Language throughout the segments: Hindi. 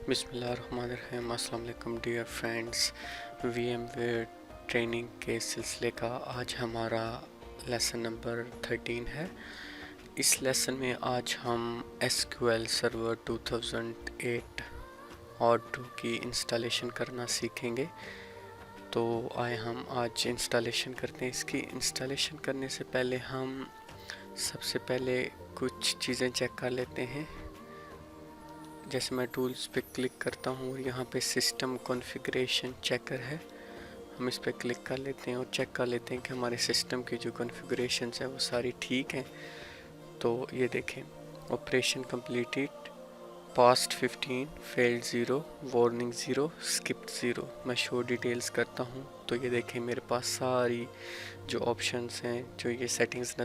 बिस्मिल्लाहिर्रहमानिर्रहीम। अस्सलाम वालेकुम डियर फ्रेंड्स। वीएमवेयर ट्रेनिंग के सिलसिले का आज हमारा लेसन नंबर 13 है। इस लेसन में आज हम एसक्यूएल सर्वर 2008 और 2 की इंस्टॉलेशन करना सीखेंगे। तो आए हम आज इंस्टॉलेशन करते हैं। इसकी इंस्टॉलेशन करने से पहले हम सबसे पहले कुछ चीज़ें चेक कर लेते हैं। जैसे मैं टूल्स पे क्लिक करता हूँ और यहाँ पे सिस्टम कॉन्फ़िगरेशन चेकर है, हम इस पे क्लिक कर लेते हैं और चेक कर लेते हैं कि हमारे सिस्टम की जो कॉन्फ़िगरेशन है वो सारी ठीक हैं। तो ये देखें, operation completed, past 15, failed 0, warning 0, skipped 0। मैं शो डिटेल्स करता हूँ तो ये देखें मेरे पास सारी जो ऑप्शंस हैं, जो ये सेटिंग्स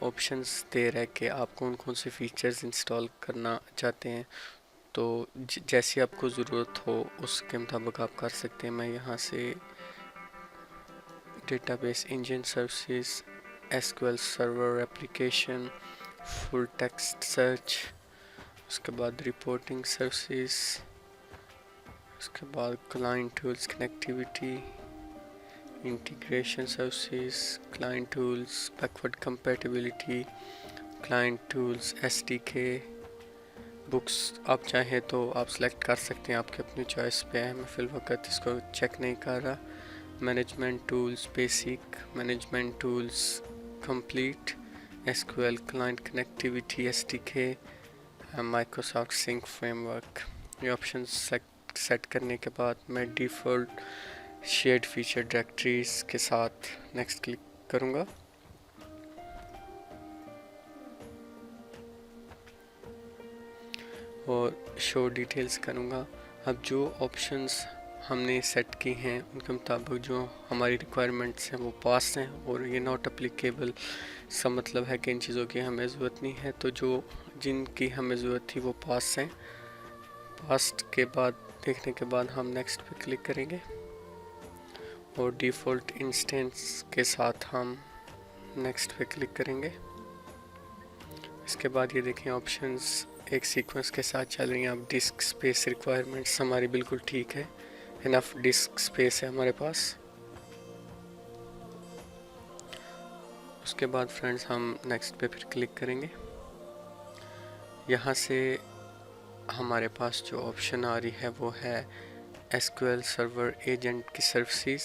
ऑप्शंस दे रहा है कि आप कौन कौन से फीचर्स इंस्टॉल करना चाहते हैं। तो जैसी आपको ज़रूरत हो उसके मुताबिक आप कर सकते हैं। मैं यहाँ से database engine services, SQL server application, full text search, उसके बाद रिपोर्टिंग सर्विसेज, उसके बाद client tools connectivity, integration services, client tools backward compatibility, client tools SDK, books आप चाहें तो आप सेलेक्ट कर सकते हैं, आपके अपनी चॉइस पे है। मैं फ़िलवक़्त इसको चेक नहीं कर रहा। Management tools basic, management tools complete, SQL client connectivity SDK, Microsoft sync framework. ये ऑप्शन सेट करने के बाद मैं डिफ़ॉल्ट शेयर्ड फीचर डायरेक्टरीज के साथ नेक्स्ट क्लिक करूँगा। और शो डिटेल्स करूँगा। अब जो ऑप्शंस हमने सेट की हैं उनके मुताबिक जो हमारी रिक्वायरमेंट्स हैं वो पास हैं, और ये नॉट अप्लीकेबल इसका मतलब है कि इन चीज़ों की हमें ज़रूरत नहीं है। तो जो जिनकी हमें ज़रूरत थी वो पास हैं। पास्ट के बाद देखने के बाद हम नेक्स्ट पे क्लिक करेंगे और डिफ़ॉल्ट इंस्टेंस के साथ हम नेक्स्ट पे क्लिक करेंगे। इसके बाद ये देखें ऑप्शंस एक सीक्वेंस के साथ चल रही हैं। अब डिस्क स्पेस रिक्वायरमेंट्स हमारी बिल्कुल ठीक है, इनफ डिस्क स्पेस है हमारे पास। उसके बाद फ्रेंड्स हम नेक्स्ट पे फिर क्लिक करेंगे। यहाँ से हमारे पास जो ऑप्शन आ रही है वो है एसक्यूएल सर्वर एजेंट की सर्विसेज,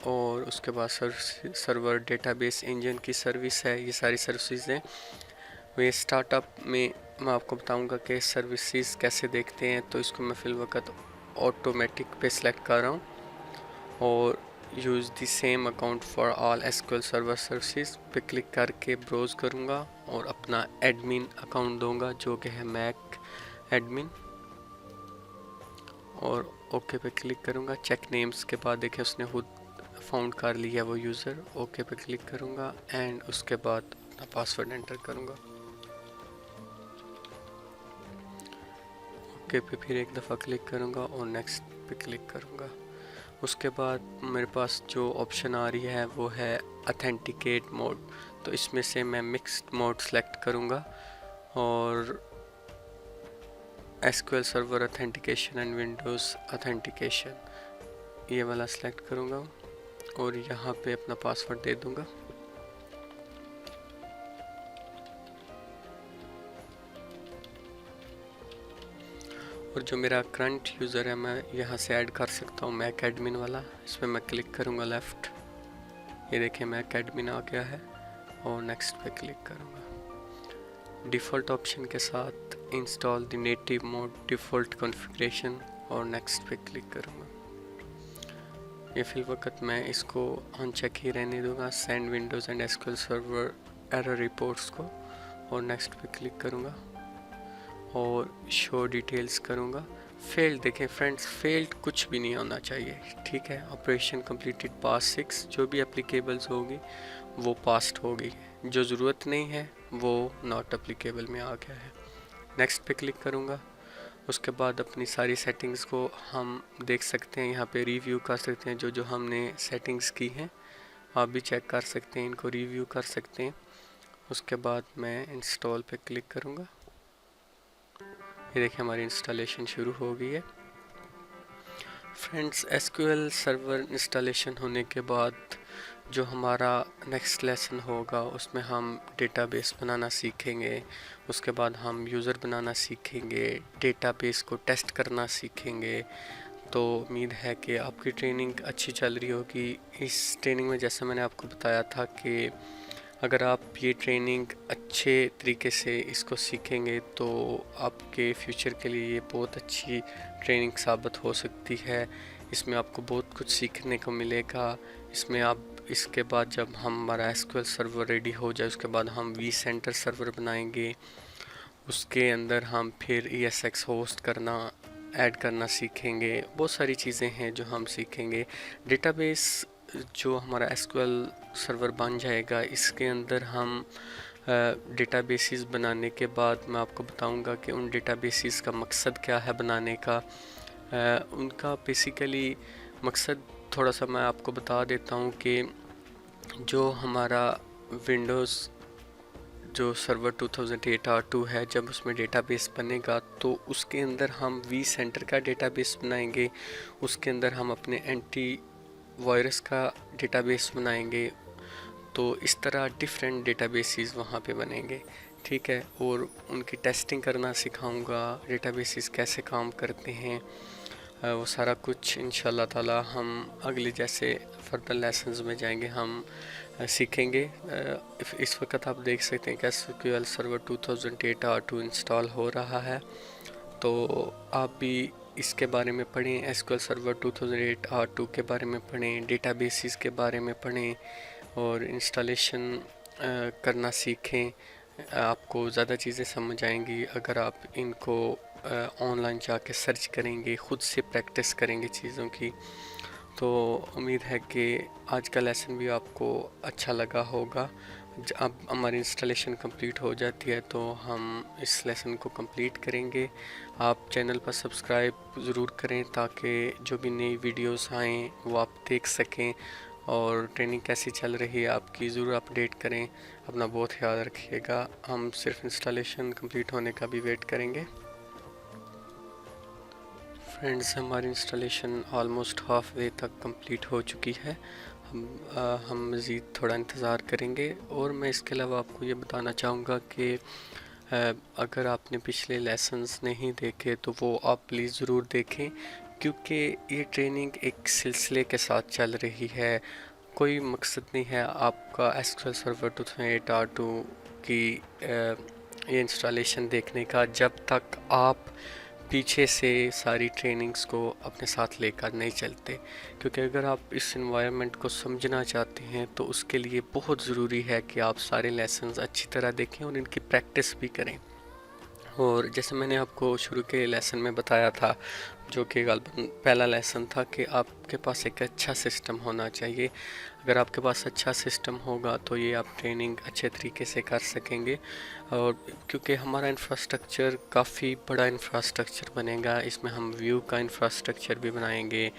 और उसके बाद सर्वर डेटाबेस इंजन की सर्विस है। ये सारी सर्विसेज हैं। वे स्टार्टअप में मैं आपको बताऊंगा कि सर्विसेज कैसे देखते हैं, तो इसको मैं फ़िल वक्त ऑटोमेटिक पे सिलेक्ट कर रहा हूँ और use the same account for all SQL server services पे क्लिक करके ब्राउज़ करूँगा और अपना एडमिन अकाउंट दूंगा जो कि है मैक एडमिन, और ओके पे क्लिक करूँगा। चेक नेम्स के बाद देखें उसने खुद फाउंड कर लिया वो यूज़र। ओके पे क्लिक करूँगा एंड उसके बाद अपना पासवर्ड एंटर करूँगा। ओके पे फिर एक दफ़ा क्लिक करूँगा और नेक्स्ट पे क्लिक करूँगा। उसके बाद मेरे पास जो ऑप्शन आ रही है वो है अथेंटिकेट मोड, तो इसमें से मैं मिक्स्ड मोड सेलेक्ट करूँगा और SQL server authentication and Windows authentication ये वाला सेलेक्ट करूँगा और यहाँ पे अपना पासवर्ड दे दूँगा। और जो मेरा करंट यूज़र है मैं यहाँ से ऐड कर सकता हूँ मैक एडमिन वाला। इसमें मैं क्लिक करूँगा लेफ़्ट, ये देखें मैक एडमिन आ गया है और नेक्स्ट पे क्लिक करूँगा। डिफ़ॉल्ट ऑप्शन के साथ install the native mode default configuration और नेक्स्ट पे क्लिक करूँगा। ये फिल वक्त मैं इसको अनचेक ही रहने दूँगा, send Windows and SQL server error reports को, और नेक्स्ट पे क्लिक करूँगा और शो डिटेल्स करूँगा। फेल्ड देखें फ्रेंड्स, फेल्ड कुछ भी नहीं होना चाहिए, ठीक है। ऑपरेशन कंप्लीटेड पास 6 जो भी एप्लीकेबल्स होगी वो पास्ट होगी, जो ज़रूरत नहीं है वो नॉट एप्लीकेबल में आ गया है। नेक्स्ट पे क्लिक करूँगा। उसके बाद अपनी सारी सेटिंग्स को हम देख सकते हैं, यहाँ पे रिव्यू कर सकते हैं जो हमने सेटिंग्स की हैं, आप भी चेक कर सकते हैं, इनको रिव्यू कर सकते हैं। उसके बाद मैं इंस्टॉल पे क्लिक करूँगा। ये देखिए हमारी इंस्टॉलेशन शुरू हो गई है। फ्रेंड्स, एसक्यूएल सर्वर इंस्टॉलेशन होने के बाद जो हमारा नेक्स्ट लेसन होगा उसमें हम डेटाबेस बनाना सीखेंगे। उसके बाद हम यूज़र बनाना सीखेंगे, डेटाबेस को टेस्ट करना सीखेंगे। तो उम्मीद है कि आपकी ट्रेनिंग अच्छी चल रही होगी। इस ट्रेनिंग में जैसा मैंने आपको बताया था कि अगर आप ये ट्रेनिंग अच्छे तरीके से इसको सीखेंगे तो आपके फ्यूचर के लिए ये बहुत अच्छी ट्रेनिंग साबित हो सकती है। इसमें आपको बहुत कुछ सीखने को मिलेगा। इसमें आप इसके बाद जब हमारा एसक्यूएल सर्वर रेडी हो जाए उसके बाद हम vCenter सर्वर बनाएंगे, उसके अंदर हम फिर ESX होस्ट करना ऐड करना सीखेंगे। बहुत सारी चीज़ें हैं जो हम सीखेंगे। डेटाबेस जो हमारा एसक्यूएल सर्वर बन जाएगा इसके अंदर हम डेटाबेसेस बनाने के बाद मैं आपको बताऊंगा कि उन डेटाबेसेस का मकसद क्या है बनाने का। उनका बेसिकली मकसद थोड़ा सा मैं आपको बता देता हूं कि जो हमारा विंडोज़ जो सर्वर 2008 R2 है, जब उसमें डेटाबेस बनेगा तो उसके अंदर हम vCenter का डेटाबेस बनाएंगे, उसके अंदर हम अपने एंटी वायरस का डेटाबेस बनाएंगे। तो इस तरह डिफरेंट डेटाबेसेस वहाँ पे बनेंगे, ठीक है। और उनकी टेस्टिंग करना सिखाऊंगा, डेटाबेसेस कैसे काम करते हैं, वो सारा कुछ इंशाल्लाह ताला हम अगले जैसे फर्दर लेसन्स में जाएंगे हम सीखेंगे। इस वक्त आप देख सकते हैं कि एसक्यूएल सर्वर 2008 R2 इंस्टॉल हो रहा है, तो आप भी इसके बारे में पढ़ें, एसक्यूएल सर्वर 2008 R2 के बारे में पढ़ें, डेटाबेसेस के बारे में पढ़ें और इंस्टॉलेशन करना सीखें। आपको ज़्यादा चीज़ें समझ आएंगी अगर आप इनको ऑनलाइन जाके सर्च करेंगे, ख़ुद से प्रैक्टिस करेंगे चीज़ों की। तो उम्मीद है कि आज का लेसन भी आपको अच्छा लगा होगा। अब हमारी इंस्टॉलेशन कंप्लीट हो जाती है तो हम इस लेसन को कंप्लीट करेंगे। आप चैनल पर सब्सक्राइब ज़रूर करें ताकि जो भी नई वीडियोस आएँ वो आप देख सकें, और ट्रेनिंग कैसी चल रही है आपकी ज़रूर अपडेट करें। अपना बहुत ख्याल रखिएगा। हम सिर्फ इंस्टॉलेशन कंप्लीट होने का भी वेट करेंगे। फ्रेंड्स, हमारी इंस्टॉलेशन ऑलमोस्ट हाफ वे तक कंप्लीट हो चुकी है। हम मज़ीद थोड़ा इंतज़ार करेंगे। और मैं इसके अलावा आपको ये बताना चाहूँगा कि अगर आपने पिछले लेसन्स नहीं देखे तो वो आप प्लीज़ ज़रूर देखें, क्योंकि ये ट्रेनिंग एक सिलसिले के साथ चल रही है। कोई मकसद नहीं है आपका एसक्यूएल सर्वर 2008 R2 की ये इंस्टॉलेशन देखने का, जब तक आप पीछे से सारी ट्रेनिंग्स को अपने साथ लेकर नहीं चलते। क्योंकि अगर आप इस इन्वायरमेंट को समझना चाहते हैं तो उसके लिए बहुत ज़रूरी है कि आप सारे लेसन्स अच्छी तरह देखें और इनकी प्रैक्टिस भी करें। और जैसे मैंने आपको शुरू के लेसन में बताया था, जो कि गालबन पहला लेसन था, कि आपके पास एक अच्छा सिस्टम होना चाहिए। अगर आपके पास अच्छा सिस्टम होगा तो ये आप ट्रेनिंग अच्छे तरीके से कर सकेंगे। और क्योंकि हमारा इंफ्रास्ट्रक्चर काफ़ी बड़ा इंफ्रास्ट्रक्चर बनेगा, इसमें हम व्यू का इंफ्रास्ट्रक्चर भी बनाएंगे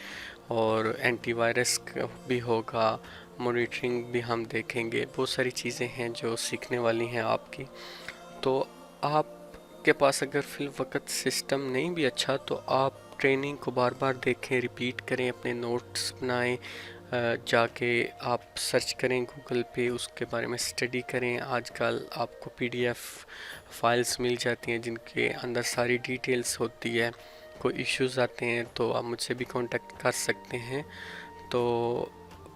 और एंटीवायरस भी होगा, मॉनिटरिंग भी हम देखेंगे। बहुत सारी चीज़ें हैं जो सीखने वाली हैं आपकी। तो आपके पास अगर फिल वक्त सिस्टम नहीं भी अच्छा, तो आप ट्रेनिंग को बार बार देखें, रिपीट करें, अपने नोट्स बनाएं, जाके आप सर्च करें गूगल पे, उसके बारे में स्टडी करें। आजकल आपको पीडीएफ फाइल्स मिल जाती हैं जिनके अंदर सारी डिटेल्स होती है। कोई इश्यूज़ आते हैं तो आप मुझसे भी कांटेक्ट कर सकते हैं। तो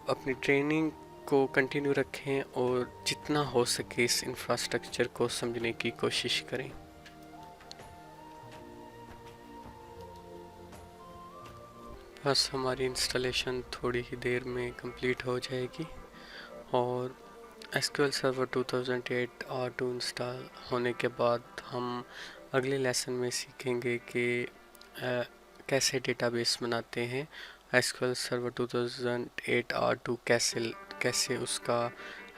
अपनी ट्रेनिंग को कंटिन्यू रखें और जितना हो सके इस इंफ्रास्ट्रक्चर को समझने की कोशिश करें। बस हमारी इंस्टॉलेशन थोड़ी ही देर में कंप्लीट हो जाएगी और एसक्यूएल सर्वर 2008 R2 इंस्टॉल होने के बाद हम अगले लेसन में सीखेंगे कि कैसे डेटाबेस बनाते हैं। एसक्यूएल सर्वर 2008 R2 कैसे उसका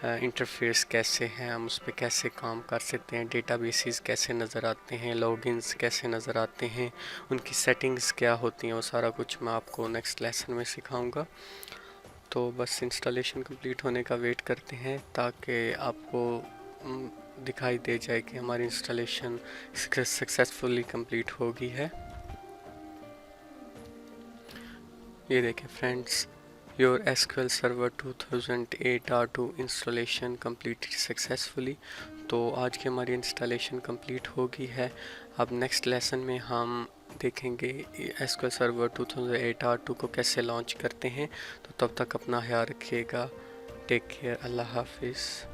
इंटरफेस कैसे है, हम उस पर कैसे काम कर सकते हैं, डेटाबेसेस कैसे नज़र आते हैं, लॉगिन्स कैसे नज़र आते हैं, उनकी सेटिंग्स क्या होती हैं, वो सारा कुछ मैं आपको नेक्स्ट लेसन में सिखाऊंगा। तो बस इंस्टॉलेशन कंप्लीट होने का वेट करते हैं ताकि आपको दिखाई दे जाए कि हमारी इंस्टॉलेशन सक्सेसफुली कंप्लीट हो गई है। ये देखें friends, your SQL server 2008 R2 installation completed successfully. तो आज की हमारी इंस्टॉलेशन कंप्लीट हो गई है। अब नेक्स्ट लेसन में हम देखेंगे एसक्यूएल सर्वर 2008 R2 को कैसे लॉन्च करते हैं। तो तब तक अपना ख्याल रखिएगा। Take care. अल्लाह हाफिज़।